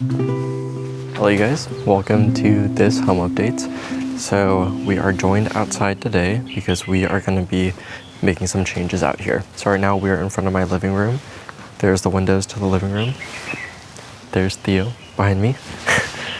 Hello you guys, welcome to this home update. So we are joined outside today because we are going to be making some changes out here. So right now we are in front of my living room. There's the windows to the living room. There's Theo behind me.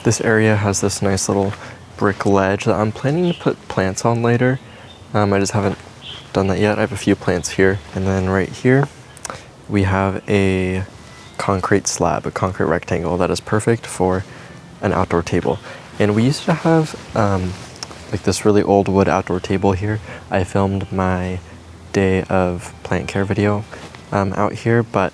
This area has this nice little brick ledge that I'm planning to put plants on later. I just haven't done that yet. I have a few plants here. And then right here we have a concrete slab, a concrete rectangle that is perfect for an outdoor table. And we used to have like this really old wood outdoor table here. I filmed my day of plant care video out here, but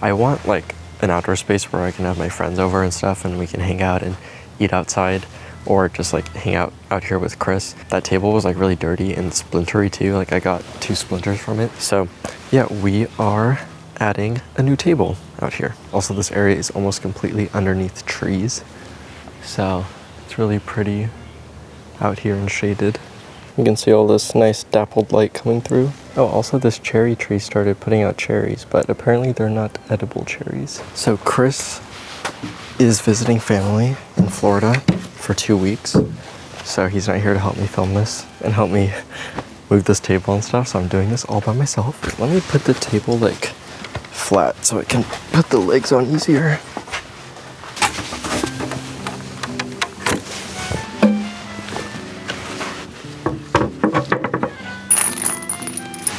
I want like an outdoor space where I can have my friends over and stuff and we can hang out and eat outside, or just like hang out here with Chris. That table was like really dirty and splintery too. Like I got 2 splinters from it. So yeah, we are adding a new table out here. Also, this area is almost completely underneath trees, so it's really pretty out here and shaded. You can see all this nice dappled light coming through. Oh, also this cherry tree started putting out cherries, but apparently they're not edible cherries. So Chris is visiting family in Florida for 2 weeks, so he's not here to help me film this and help me move this table and stuff, so I'm doing this all by myself. Let me put the table like flat so I can put the legs on easier.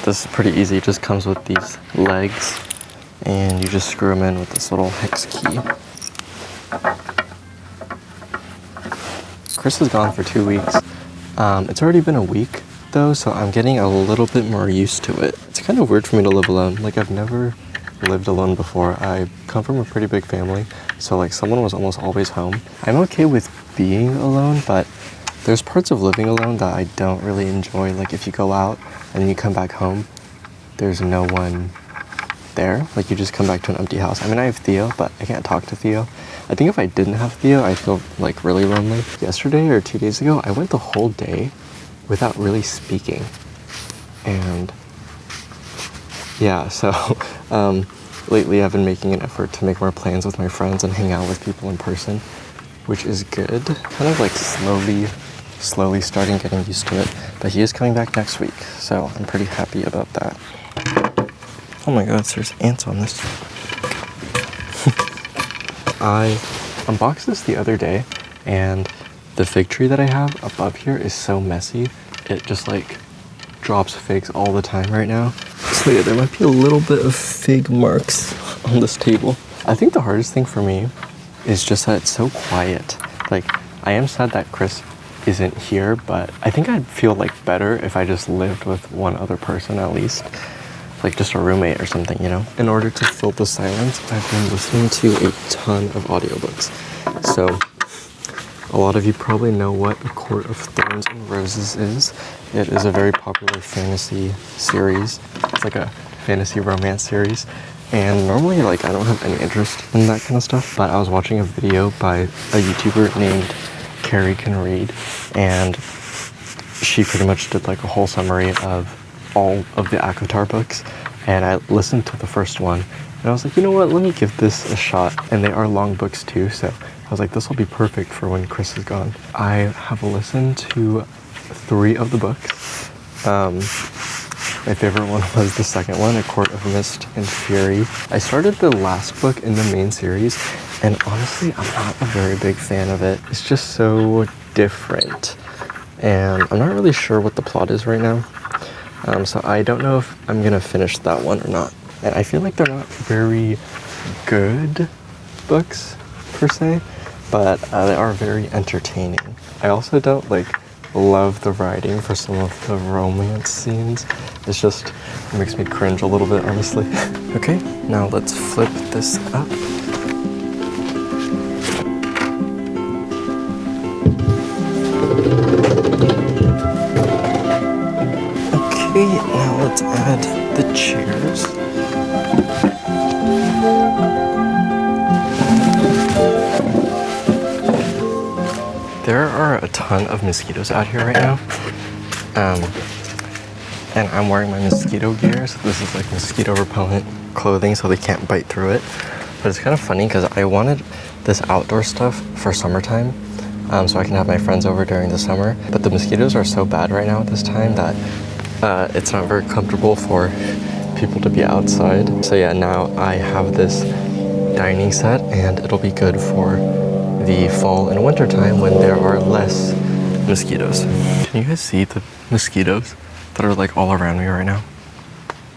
This is pretty easy. It just comes with these legs and you just screw them in with this little hex key. Chris is gone for 2 weeks. It's already been a week though, so I'm getting a little bit more used to it. It's kind of weird for me to live alone. Like I've never lived alone before. I come from a pretty big family, so like someone was almost always home. I'm okay with being alone, but there's parts of living alone that I don't really enjoy. Like if you go out and then you come back home, there's no one there. Like you just come back to an empty house. I mean, I have Theo, but I can't talk to Theo. I think if I didn't have Theo, I'd feel like really lonely. Yesterday or 2 days ago, I went the whole day without really speaking. And yeah, so lately I've been making an effort to make more plans with my friends and hang out with people in person, which is good. Kind of like slowly starting getting used to it. But he is coming back next week, so I'm pretty happy about that. Oh my god, there's ants on this. I unboxed this the other day, and the fig tree that I have above here is so messy. It just like drops figs all the time right now. So yeah, there might be a little bit of fig marks on this table. I think the hardest thing for me is just that it's so quiet. Like, I am sad that Chris isn't here, but I think I'd feel like better if I just lived with one other person at least. Like just a roommate or something, you know? In order to fill the silence, I've been listening to a ton of audiobooks. So a lot of you probably know what A Court of Thorns and Roses is. It is a very popular fantasy series. It's like a fantasy romance series. And normally, like, I don't have any interest in that kind of stuff, but I was watching a video by a YouTuber named Carrie Can Read, and she pretty much did like a whole summary of all of the ACOTAR books, and I listened to the first one, and I was like, you know what, let me give this a shot. And they are long books too, so I was like, this will be perfect for when Chris is gone. I have listened to 3 of the books. My favorite one was the second one, A Court of Mist and Fury. I started the last book in the main series, and honestly, I'm not a very big fan of it. It's just so different, and I'm not really sure what the plot is right now. So I don't know if I'm gonna finish that one or not. And I feel like they're not very good books, per se, but they are very entertaining. I also don't love the writing for some of the romance scenes. It's just, it makes me cringe a little bit, honestly. Okay, now let's flip this up. Okay, now let's add the chairs. There are a ton of mosquitoes out here right now. And I'm wearing my mosquito gear, so this is like mosquito repellent clothing so they can't bite through it. But it's kind of funny because I wanted this outdoor stuff for summertime, so I can have my friends over during the summer. But the mosquitoes are so bad right now at this time that it's not very comfortable for people to be outside. So yeah, now I have this dining set, and it'll be good for the fall and winter time when there are less mosquitoes. Can you guys see the mosquitoes that are like all around me right now?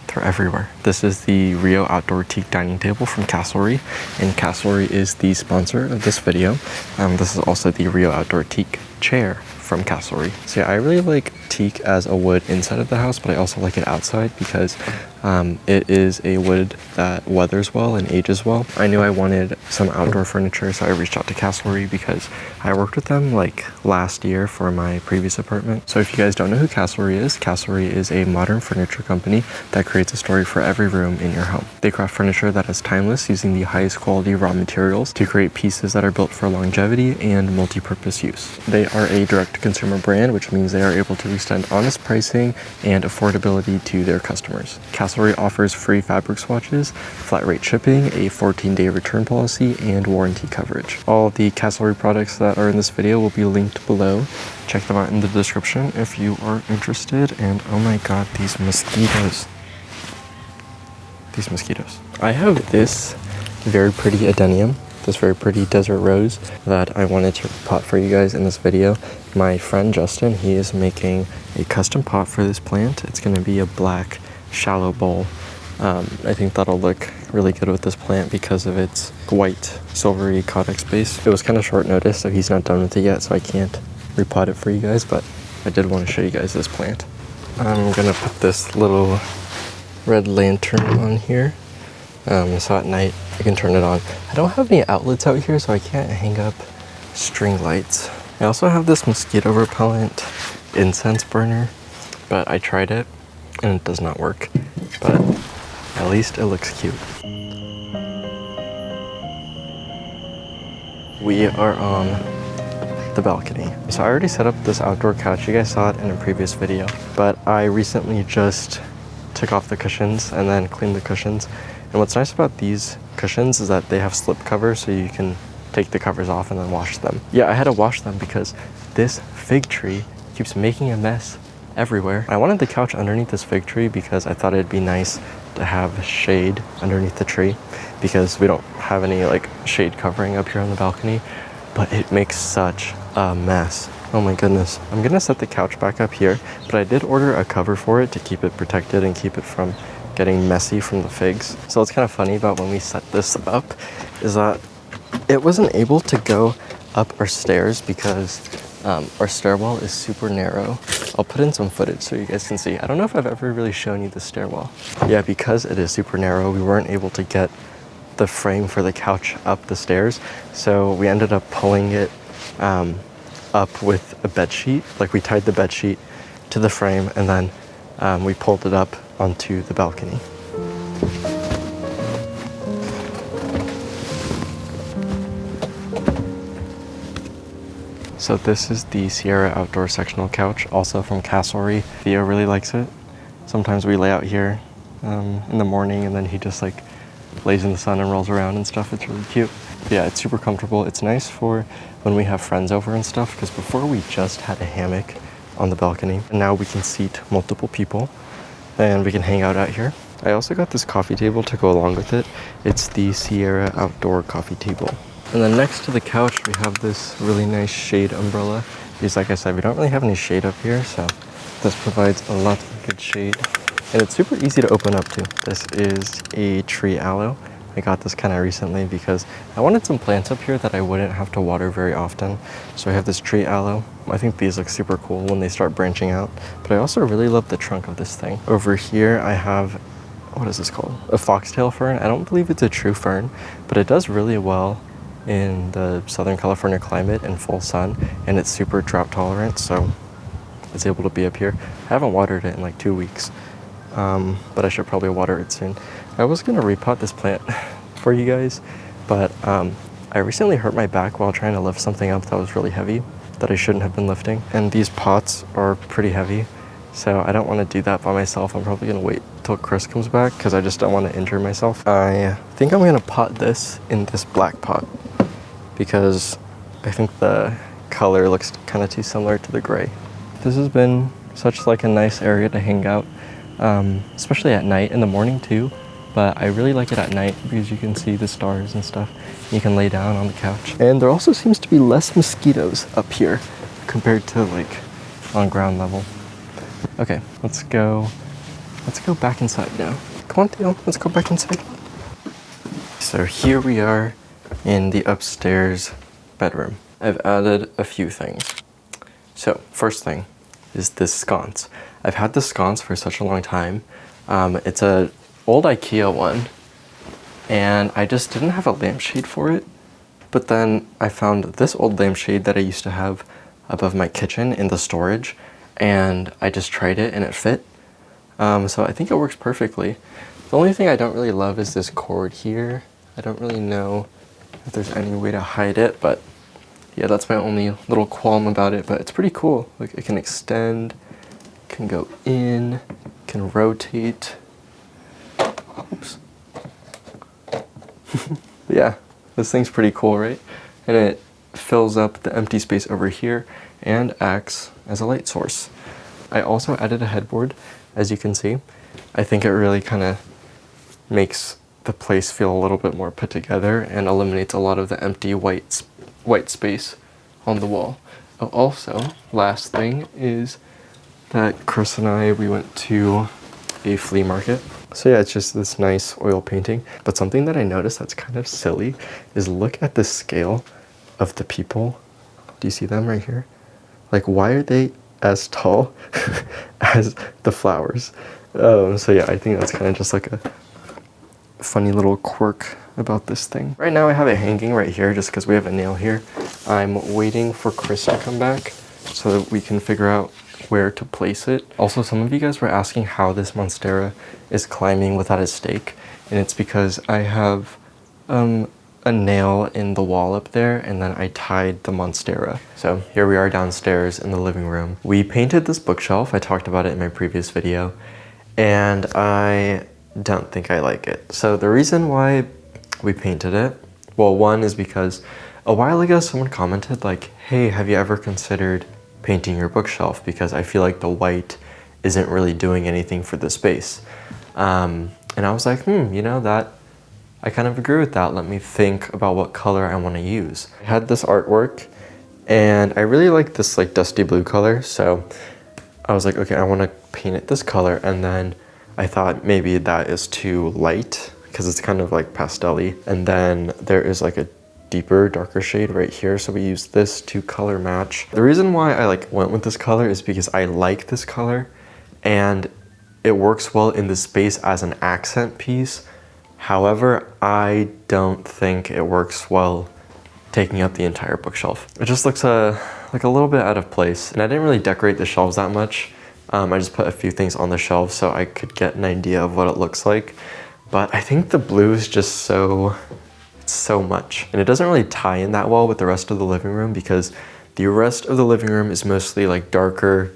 They're everywhere. This is the Rio Outdoor Teak Dining Table from Castlery, and Castlery is the sponsor of this video. This is also the Rio Outdoor Teak Chair from Castlery. So yeah, I really like teak as a wood inside of the house, but I also like it outside because it is a wood that weathers well and ages well. I knew I wanted some outdoor furniture, so I reached out to Castlery because I worked with them like last year for my previous apartment. So if you guys don't know who Castlery is a modern furniture company that creates a story for every room in your home. They craft furniture that is timeless, using the highest quality raw materials to create pieces that are built for longevity and multi-purpose use. They are a direct-to-consumer brand, which means they are able to extend honest pricing and affordability to their customers. Castlery offers free fabric swatches, flat rate shipping, a 14-day return policy, and warranty coverage. All of the Castlery products that are in this video will be linked below. Check them out in the description if you are interested. And oh my god, these mosquitoes. These mosquitoes. I have this very pretty adenium, this very pretty desert rose that I wanted to pot for you guys in this video. My friend Justin, he is making a custom pot for this plant. It's going to be a black shallow bowl. I think that'll look really good with this plant because of its white silvery codex base. It was kind of short notice, so he's not done with it yet, so I can't repot it for you guys, but I did want to show you guys this plant. I'm gonna put this little red lantern on here, so at night I can turn it on. I don't have any outlets out here, so I can't hang up string lights. I also have this mosquito repellent incense burner, but I tried it and it does not work, but at least it looks cute. We are on the balcony. So I already set up this outdoor couch. You guys saw it in a previous video, but I recently just took off the cushions and then cleaned the cushions. And what's nice about these cushions is that they have slip covers, so you can take the covers off and then wash them. Yeah, I had to wash them because this fig tree keeps making a mess everywhere. I wanted the couch underneath this fig tree because I thought it'd be nice to have shade underneath the tree because we don't have any like shade covering up here on the balcony, but it makes such a mess. Oh my goodness. I'm gonna set the couch back up here, but I did order a cover for it to keep it protected and keep it from getting messy from the figs. So what's kind of funny about when we set this up is that it wasn't able to go up our stairs because our stairwell is super narrow. I'll put in some footage so you guys can see. I don't know if I've ever really shown you the stairwell. Yeah, because it is super narrow, we weren't able to get the frame for the couch up the stairs. So we ended up pulling it up with a bed sheet. Like we tied the bed sheet to the frame and then we pulled it up onto the balcony. So this is the Sierra Outdoor Sectional Couch, also from Castlery. Theo really likes it. Sometimes we lay out here in the morning and then he just like lays in the sun and rolls around and stuff. It's really cute. But yeah, it's super comfortable. It's nice for when we have friends over and stuff, because before we just had a hammock on the balcony and now we can seat multiple people and we can hang out here. I also got this coffee table to go along with it. It's the Sierra Outdoor Coffee Table. And then next to the couch, we have this really nice shade umbrella. Because like I said, we don't really have any shade up here, so this provides a lot of good shade. And it's super easy to open up too. This is a tree aloe. I got this kind of recently because I wanted some plants up here that I wouldn't have to water very often. So I have this tree aloe. I think these look super cool when they start branching out. But I also really love the trunk of this thing. Over here, I have, what is this called? A foxtail fern. I don't believe it's a true fern, but it does really well in the Southern California climate in full sun, and it's super drought tolerant, so it's able to be up here. I haven't watered it in like 2 weeks, but I should probably water it soon. I was gonna repot this plant for you guys, but I recently hurt my back while trying to lift something up that was really heavy that I shouldn't have been lifting, and these pots are pretty heavy, so I don't want to do that by myself. I'm probably gonna wait till Chris comes back because I just don't want to injure myself. I think I'm gonna pot this in this black pot. because I think the color looks kind of too similar to the gray. This has been such like a nice area to hang out, especially at night, in the morning too, but I really like it at night because you can see the stars and stuff. You can lay down on the couch. And there also seems to be less mosquitoes up here compared to like on ground level. Okay, let's go back inside now. Come on, Theo, let's go back inside. So here we are in the upstairs bedroom. I've added a few things. So first thing is this sconce. I've had this sconce for such a long time. It's an old IKEA one, and I just didn't have a lampshade for it. But then I found this old lampshade that I used to have above my kitchen in the storage, and I just tried it and it fit. So I think it works perfectly. The only thing I don't really love is this cord here. I don't really know if there's any way to hide it, but yeah, that's my only little qualm about it, but it's pretty cool. Like, it can extend, can go in, can rotate. Oops. Yeah, this thing's pretty cool, right? And it fills up the empty space over here and acts as a light source. I also added a headboard, as you can see. I think it really kind of makes the place feel a little bit more put together and eliminates a lot of the empty white space on the wall. Oh, also, last thing is that Chris and I, we went to a flea market. So yeah, it's just this nice oil painting. But something that I noticed that's kind of silly is look at the scale of the people. Do you see them right here? Like, why are they as tall as the flowers? So yeah, I think that's kind of just like a funny little quirk about this thing. Right now I have it hanging right here just because we have a nail here. I'm waiting for Chris to come back so that we can figure out where to place it. Also, some of you guys were asking how this monstera is climbing without a stake, and it's because I have a nail in the wall up there, and then I tied the monstera. So here we are downstairs in the living room. We painted this bookshelf. I talked about it in my previous video, and I don't think I like it. So the reason why we painted it, well, one is because a while ago someone commented like, hey, have you ever considered painting your bookshelf? Because I feel like the white isn't really doing anything for the space. And I was like, you know, that I kind of agree with that. Let me think about what color I want to use. I had this artwork and I really like this like dusty blue color. So I was like, okay, I want to paint it this color. And then I thought maybe that is too light because it's kind of like pastel-y. And then there is like a deeper, darker shade right here. So we used this to color match. The reason why I like went with this color is because I like this color and it works well in the space as an accent piece. However, I don't think it works well taking up the entire bookshelf. It just looks like a little bit out of place. And I didn't really decorate the shelves that much. I just put a few things on the shelves so I could get an idea of what it looks like. But I think the blue is just so much. And it doesn't really tie in that well with the rest of the living room because the rest of the living room is mostly like darker,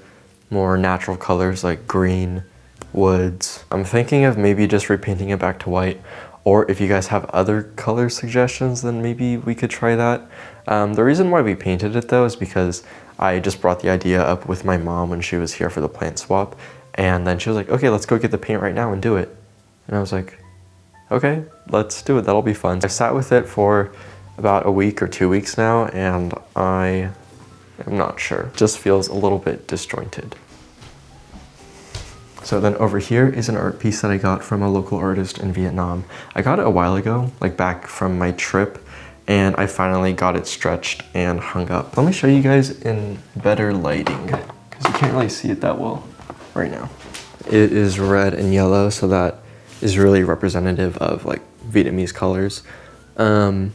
more natural colors like green, woods. I'm thinking of maybe just repainting it back to white, or if you guys have other color suggestions, then maybe we could try that. The reason why we painted it though is because I just brought the idea up with my mom when she was here for the plant swap, and then she was like, okay, let's go get the paint right now and do it. And I was like, okay, let's do it, that'll be fun. I sat with it for about a week or 2 weeks now, and I am not sure. It just feels a little bit disjointed. So then over here is an art piece that I got from a local artist in Vietnam. I got it a while ago, like back from my trip, and I finally got it stretched and hung up. Let me show you guys in better lighting, because you can't really see it that well right now. It is red and yellow, so that is really representative of like Vietnamese colors. And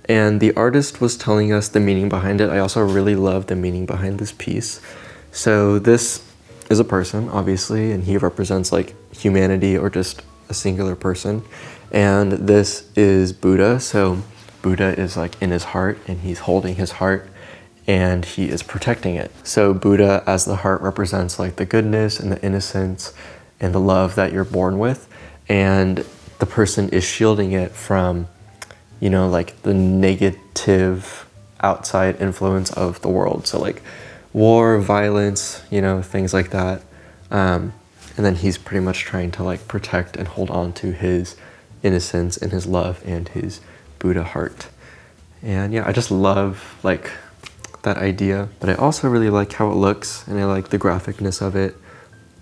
the artist was telling us the meaning behind it. I also really love the meaning behind this piece. So this is a person, obviously, and he represents like humanity or just a singular person. And this is Buddha. So Buddha is like in his heart, and he's holding his heart and he is protecting it. So Buddha as the heart represents like the goodness and the innocence and the love that you're born with. And the person is shielding it from, you know, like the negative outside influence of the world. So like war, violence, you know, things like that. And then he's pretty much trying to like protect and hold on to his innocence and his love and his Buddha heart. And yeah, I just love like that idea, but I also really like how it looks, and I like the graphicness of it,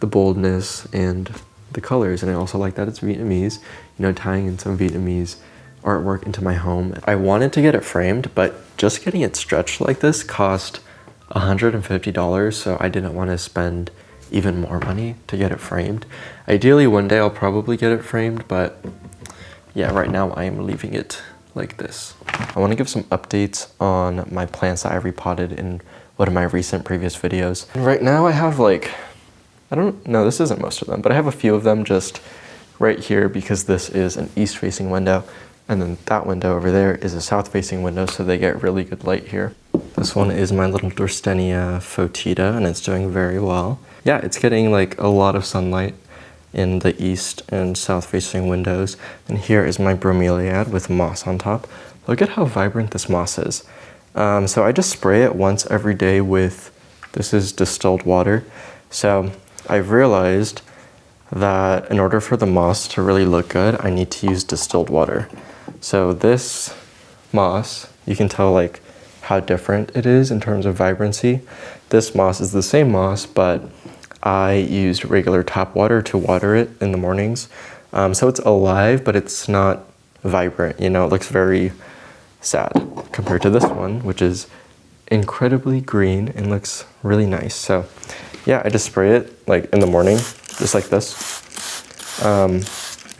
the boldness and the colors. And I also like that it's Vietnamese, you know, tying in some Vietnamese artwork into my home. I wanted to get it framed, but just getting it stretched like this cost $150, so I didn't want to spend even more money to get it framed. Ideally one day I'll probably get it framed, but yeah, right now I am leaving it like this. I want to give some updates on my plants that I repotted in one of my recent previous videos. And right now I have like, I don't know, this isn't most of them, but I have a few of them just right here because this is an east-facing window, and then that window over there is a south-facing window, so they get really good light here. This one is my little Dorstenia fotida, and it's doing very well. Yeah, it's getting like a lot of sunlight in the east and south-facing windows. And here is my bromeliad with moss on top. Look at how vibrant this moss is. So I just spray it once every day with, this is distilled water. So I've realized that in order for the moss to really look good, I need to use distilled water. So this moss, you can tell like how different it is in terms of vibrancy. This moss is the same moss, but I used regular tap water to water it in the mornings. So it's alive, but it's not vibrant, you know, it looks very sad compared to this one, which is incredibly green and looks really nice. So yeah, I just spray it like in the morning, just like this. And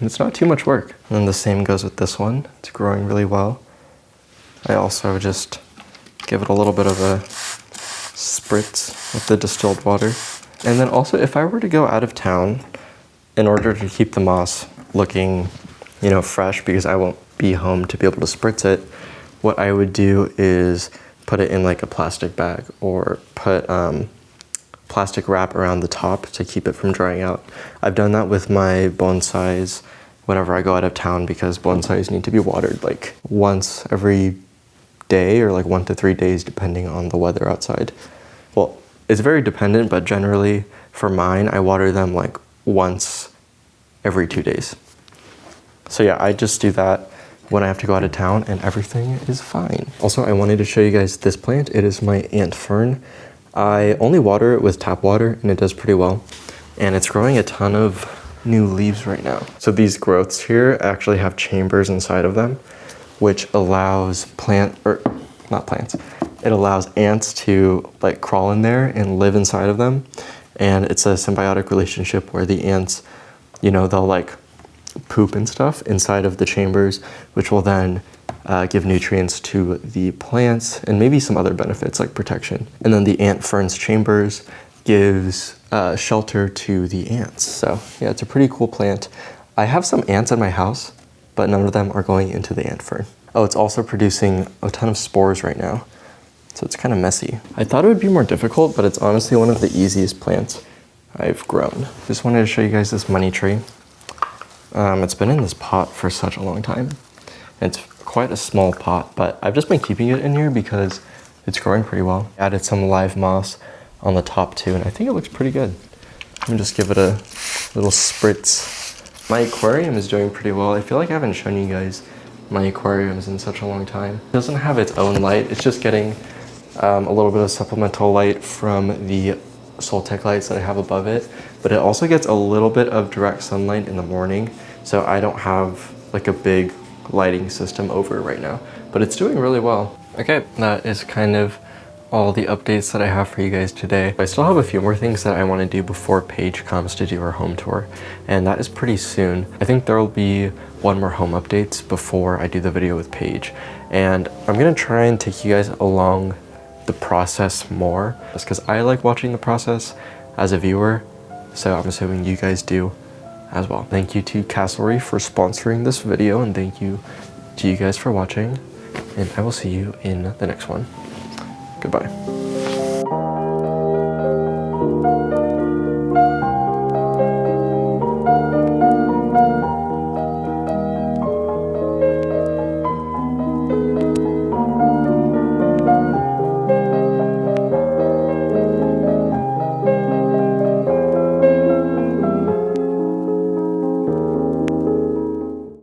it's not too much work. And then the same goes with this one. It's growing really well. I also just give it a little bit of a spritz with the distilled water. And then also, if I were to go out of town, in order to keep the moss looking, you know, fresh, because I won't be home to be able to spritz it, what I would do is put it in like a plastic bag, or put plastic wrap around the top to keep it from drying out. I've done that with my bonsais whenever I go out of town, because bonsais need to be watered like once every day, or like 1 to 3 days depending on the weather outside. Well, it's very dependent, but generally for mine, I water them like once every 2 days. So yeah, I just do that when I have to go out of town, and everything is fine. Also, I wanted to show you guys this plant. It is my ant fern. I only water it with tap water, and it does pretty well. And it's growing a ton of new leaves right now. So these growths here actually have chambers inside of them, which allows it allows ants to like crawl in there and live inside of them. And it's a symbiotic relationship where the ants, you know, they'll like poop and stuff inside of the chambers, which will then give nutrients to the plants and maybe some other benefits like protection. And then the ant fern's chambers gives shelter to the ants. So yeah, it's a pretty cool plant. I have some ants in my house, but none of them are going into the ant fern. Oh, it's also producing a ton of spores right now. So it's kind of messy. I thought it would be more difficult, but it's honestly one of the easiest plants I've grown. Just wanted to show you guys this money tree. It's been in this pot for such a long time. It's quite a small pot, but I've just been keeping it in here because it's growing pretty well. Added some live moss on the top too, and I think it looks pretty good. Let me just give it a little spritz. My aquarium is doing pretty well. I feel like I haven't shown you guys my aquariums in such a long time. It doesn't have its own light. It's just getting a little bit of supplemental light from the Soltech lights that I have above it, but it also gets a little bit of direct sunlight in the morning, so I don't have like a big lighting system over it right now, but it's doing really well. Okay, that is kind of all the updates that I have for you guys today. I still have a few more things that I want to do before Paige comes to do her home tour, and that is pretty soon. I think there will be one more home updates before I do the video with Paige, and I'm gonna try and take you guys along the process more, just because I like watching the process as a viewer, so I'm assuming you guys do as well. Thank you to Castlery for sponsoring this video, and thank you to you guys for watching, and I will see you in the next one. Goodbye.